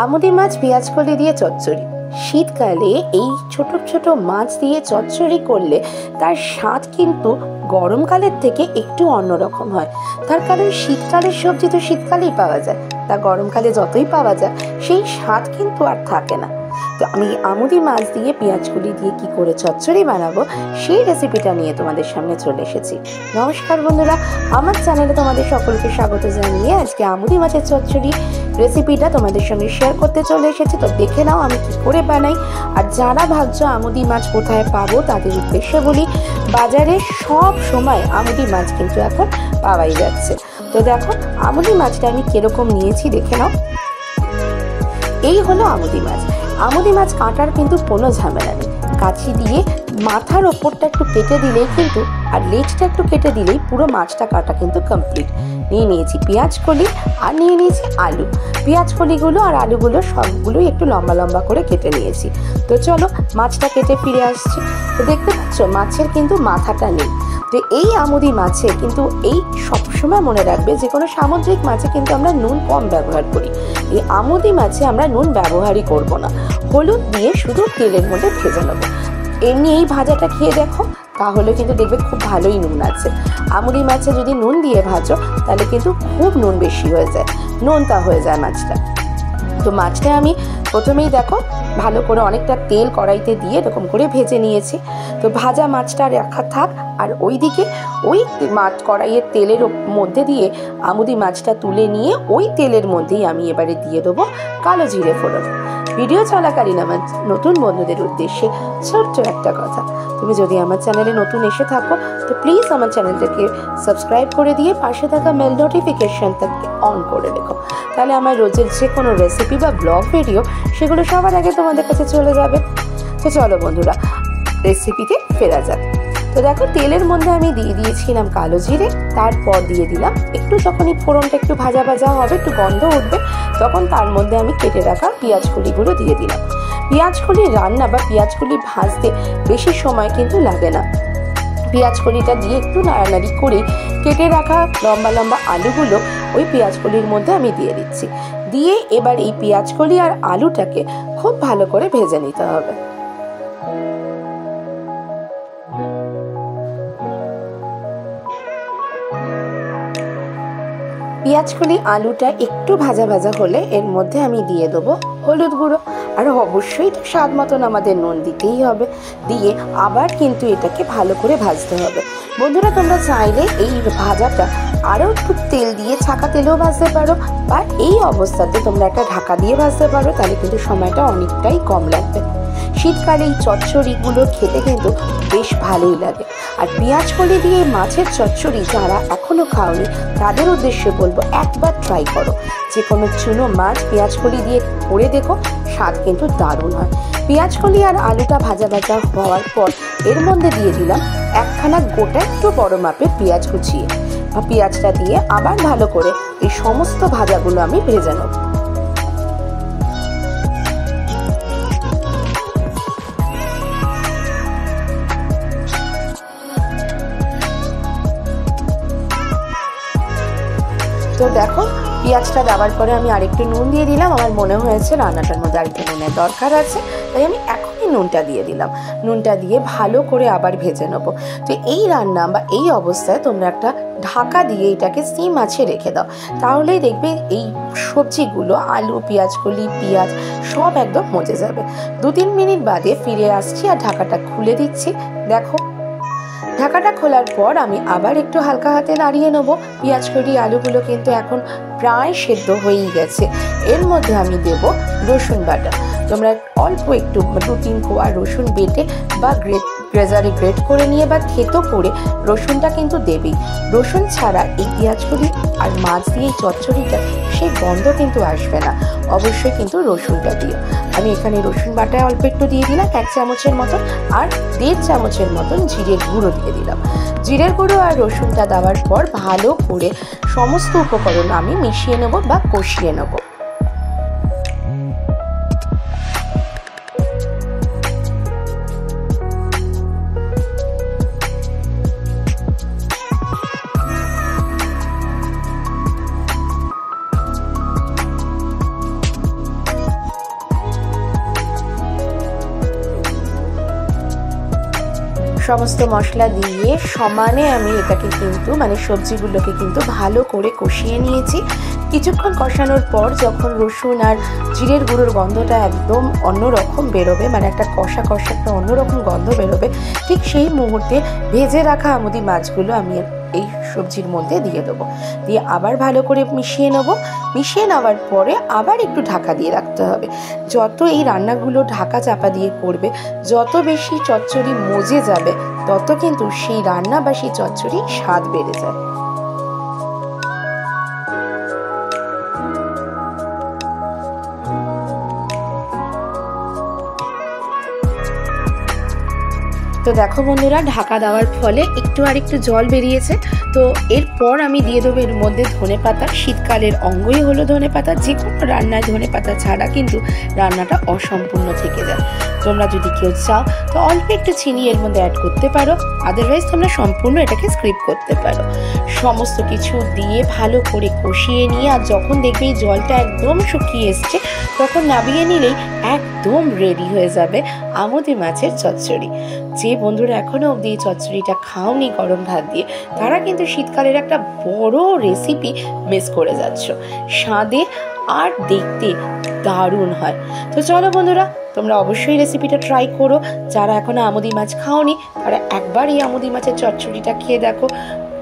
আমুদি মাছ পেঁয়াজকলি দিয়ে চচ্চড়ি। শীতকালে এই ছোট ছোট মাছ দিয়ে চচ্চড়ি করলে তার স্বাদ কিন্তু গরমকালের থেকে একটু অন্যরকম হয়। তার কারণ শীতকালের সবজি তো শীতকালেই পাওয়া যায়, তা গরমকালে যতই পাওয়া যায় সেই স্বাদ কিন্তু আর থাকে না। তো আমি আমুদি মাছ দিয়ে পেঁয়াজকলি দিয়ে কি করে চচ্চড়ি বানাবো সেই রেসিপিটা নিয়ে তোমাদের সামনে চলে এসেছি। নমস্কার বন্ধুরা, আমার চ্যানেলে তোমাদের সকলকে স্বাগত জানিয়ে আজকে আমুদি মাছের চচ্চড়ি রেসিপিটা তোমাদের সঙ্গে শেয়ার করতে চলে এসেছি। তো দেখে নাও আমি কি করে বানাই। আর যারা ভাবছো আমুদি মাছ কোথায় পাবো তাদের উদ্দেশ্যে বলি, বাজারে সব সময় আমুদি মাছ কিন্তু এখন পাওয়াই যাচ্ছে। তো দেখো আমুদি মাছটা আমি কিরকম নিয়েছি দেখে নাও। এই হলো আমুদি মাছ। আমুদি মাছ কাটার কিন্তু কোনো ঝামেলা নেই, কাঁচি দিয়ে মাথার ওপরটা একটু কেটে দিলেই কিন্তু আর লেজটা একটু কেটে দিলেই পুরো মাছটা কাটা কিন্তু কমপ্লিট। নিয়ে নিয়েছি পেঁয়াজকলি আর নিয়ে নিয়েছি আলু। পেঁয়াজকলিগুলো আর আলুগুলো সবগুলোই একটু লম্বা লম্বা করে কেটে নিয়েছি। তো চলো মাছটা কেটে ফিরে আসছি। তো দেখতে পাচ্ছ মাছের কিন্তু মাথাটা নেই। তো এই আমুদি মাছে কিন্তু এই সবসময় মনে রাখবে, যে কোনো সামুদ্রিক মাছে কিন্তু আমরা নুন কম ব্যবহার করি, এই আমুদি মাছে আমরা নুন ব্যবহারই করব না। হলুদ দিয়ে শুধু তেলের মধ্যে ভেজে নেবো। এমনি এই ভাজাটা খেয়ে দেখো, তাহলে কিন্তু দেখবে খুব ভালোই নুন আছে। আমুদি মাছে যদি নুন দিয়ে ভাজো তাহলে কিন্তু খুব নুন বেশি হয়ে যায়, নোনতা হয়ে যায় মাছটা। তো মাছটা আমি প্রথমেই দেখো ভালো করে অনেকটা তেল কড়াইতে দিয়ে এরকম করে ভেজে নিয়েছি। তো ভাজা মাছটা রাখা থাক, আর ওইদিকে ওই মাছ কড়াইয়ের তেলের মধ্যে দিয়ে আমুদি মাছটা তুলে নিয়ে ওই তেলের মধ্যেই আমি এবারে দিয়ে দেবো কালো জিরে ফোড়ন। ভিডিও চলাকালীন আমার নতুন বন্ধুদের উদ্দেশ্যে ছোট্ট একটা কথা, তুমি যদি আমার চ্যানেলে নতুন এসে থাকো তো প্লিজ আমার চ্যানেলটাকে সাবস্ক্রাইব করে দিয়ে পাশে থাকা বেল নোটিফিকেশনটাকে অন করে রেখো, তাহলে আমার রোজের যে কোনো রেসিপি বা ব্লগ ভিডিও সেগুলো সবার আগে তোমাদের কাছে চলে যাবে। তো চলো বন্ধুরা রেসিপিতে ফেরা যাক। তো দেখো তেলের মধ্যে আমি দিয়ে দিয়েছিলাম কালো জিরে, তারপর দিয়ে দিলাম একটু, যখনই ফোড়নটা একটু ভাজা ভাজা হবে, একটু গন্ধ উঠবে, তখন তার মধ্যে আমি কেটে রাখা পেঁয়াজকলিগুলো দিয়ে দিলাম। পেঁয়াজকলি রান্না বা পেঁয়াজকলি ভাজতে বেশি সময় কিন্তু লাগে না। পেঁয়াজকলিটা দিয়ে একটু নাড়ানাড়ি করে কেটে রাখা লম্বা লম্বা আলুগুলো ওই পেঁয়াজকলির মধ্যে আমি দিয়ে দিচ্ছি। দিয়ে এবার এই পেঁয়াজকলি আর আলুটাকে খুব ভালো করে ভেজে নিতে হবে। পেঁয়াজকলি আলুটা একটু ভাজা ভাজা হলে এর মধ্যে আমি দিয়ে দেবো হলুদ গুঁড়ো, আর অবশ্যই স্বাদ মতন আমাদের নুন দিতেই হবে। দিয়ে আবার কিন্তু এটাকে ভালো করে ভাজতে হবে। বন্ধুরা তোমরা চাইলে এই ভাজাটা আরও একটু তেল দিয়ে ছাকা তেলেও ভাজতে পারো, বা এই অবস্থাতে তোমরা একটা ঢাকা দিয়ে ভাজতে পারো, তাহলে কিন্তু সময়টা অনেকটাই কম লাগবে। শীতকালে এই চচ্চড়িগুলো খেতে কিন্তু বেশ ভালোই লাগে। আর পেঁয়াজকলি দিয়ে মাছের চচ্চড়ি যারা এখনও খাওনি তাদের উদ্দেশ্যে বলবো একবার ট্রাই করো। যে কোনো চুনো মাছ পেঁয়াজকলি দিয়ে করে দেখো, স্বাদ কিন্তু দারুণ হয়। পেঁয়াজকলি আর আলুটা ভাজা ভাজা হওয়ার পর এর মধ্যে দিয়ে দিলাম একখানা গোটা একটু বড় মাপের পেঁয়াজ কুচিয়ে। পেঁয়াজটা দিয়ে আবার ভালো করে এই সমস্ত ভাজাগুলো আমি ভেজে নেব। তো দেখো পেঁয়াজটা দেওয়ার পরে আমি আরেকটু নুন দিয়ে দিলাম। আমার মনে হয়েছে রান্নাটার মধ্যে আরেকটু নুনের দরকার আছে, তাই আমি এখনই নুনটা দিয়ে দিলাম। নুনটা দিয়ে ভালো করে আবার ভেজে নেবো। তো এই রান্না বা এই অবস্থায় তোমরা একটা ঢাকা দিয়ে এটাকে সিম আঁচে রেখে দাও, তাহলেই দেখবে এই সবজিগুলো আলু পেঁয়াজকলি পেঁয়াজ সব একদম মজে যাবে। 2-3 মিনিট বাদে ফিরে আসছি আর ঢাকাটা খুলে দিচ্ছি। দেখো ঢাকাটা খোলার পর আমি আবার একটু হালকা হাতে নাড়িয়ে নেবো। পেঁয়াজকলি আলুগুলো কিন্তু এখন প্রায় সেদ্ধ হয়েই গেছে। এর মধ্যে আমি দেব রসুন বাটা। তোমরা অল্প একটু 2-3 কোয়া রসুন বেটে বা গ্রেজারে গ্রেট করে নিয়ে বা থেতো করে রসুনটা কিন্তু দেবেই। রসুন ছাড়া এই পেঁয়াজকলি আর মাছ দিয়ে চচ্চড়িটা সেই গন্ধ কিন্তু আসবে না, অবশ্যই কিন্তু রসুনটা দিও। আমি এখানে রসুন বাটায় অল্প একটু দিয়ে দিলাম 1 চামচের মতন, আর 1.5 চামচের মতন জিরের গুঁড়ো দিয়ে দিলাম। জিরের গুঁড়ো আর রসুনটা দেওয়ার পর ভালো করে সমস্ত উপকরণ আমি মিশিয়ে নেব বা কষিয়ে নেব। সমস্ত মশলা দিয়ে সমানে আমি এটাকে কিন্তু মানে সবজিগুলোকে কিন্তু ভালো করে কষিয়ে নিয়েছি। কিছুক্ষণ কষানোর পর যখন রসুন আর জিরের গুঁড়োর গন্ধটা একদম অন্যরকম বেরোবে, মানে একটা কষা কষা একটা অন্যরকম গন্ধ বেরোবে, ঠিক সেই মুহূর্তে ভেজে রাখা আমুদি মাছগুলো আমি এই সবজির মধ্যে দিয়ে দেবো। দিয়ে আবার ভালো করে মিশিয়ে নেবো। মিশিয়ে নেওয়ার পরে আবার একটু ঢাকা দিয়ে রাখতে হবে। যত এই রান্নাগুলো ঢাকা চাপা দিয়ে করবে, যত বেশি চচ্চড়ি মজে যাবে, তত কিন্তু সেই রান্না বা সেই চচ্চড়ি স্বাদ বেড়ে যায়। তো দেখো বন্ধুরা, ঢাকা দেওয়ার ফলে একটু আর একটু জল বেরিয়েছে। তো এরপর আমি দিয়ে দেবো এর মধ্যে ধনেপাতা। শীতকালের অঙ্গই হলো ধনেপাতা। যে কোনো রান্নায় ধনেপাতা ছাড়া কিন্তু রান্নাটা অসম্পূর্ণ থেকে যায়। তোমরা যদি কেউ চাও তো অল্প একটু চিনি এর মধ্যে অ্যাড করতে পারো, আদারওয়াইজ তোমরা সম্পূর্ণ এটাকে স্কিপ করতে পারো। সমস্ত কিছু দিয়ে ভালো করে কষিয়ে নিয়ে আর যখন দেখবে এই জলটা একদম শুকিয়ে এসছে, তখন নামিয়ে নিলেই একদম রেডি হয়ে যাবে আমুদি মাছের চচ্চড়ি। যে বন্ধুরা এখনও অবধি এই চচ্চড়িটা খাওনি গরম ভাত দিয়ে, তারা কিন্তু শীতকালের একটা বড় রেসিপি মিস করে যাচ্ছ। স্বাদে আর দেখতে দারুণ হয়। তো চলো বন্ধুরা, তোমরা অবশ্যই রেসিপিটা ট্রাই করো। যারা এখনো আমুদি মাছ খাওনি তারা একবার এই আমুদি মাছের চচ্চড়িটা খেয়ে দেখো,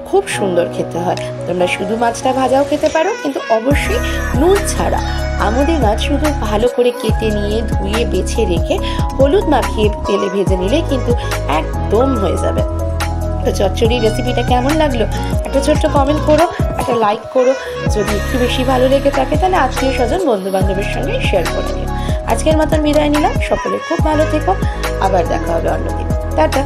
খুব সুন্দর খেতে হয়। তোমরা শুধু মাছটা ভাজাও খেতে পারো, কিন্তু অবশ্যই নুন ছাড়া। আমুদি মাছ শুধু ভালো করে কেটে নিয়ে ধুয়ে বেছে রেখে হলুদ মাখিয়ে তেলে ভেজে নিলে কিন্তু একদম হয়ে যাবে। তো চচ্চড়ি রেসিপিটা কেমন লাগলো একটা ছোট্ট কমেন্ট করো, একটা লাইক করো। যদি একটু বেশি ভালো লেগে থাকে তাহলে আত্মীয় স্বজন বন্ধু বান্ধবের সঙ্গে শেয়ার করে নিও। আজকের মতন বিদায় নিলাম। সকলে খুব ভালো থেকো, আবার দেখা হবে অন্যদিন। টাটা।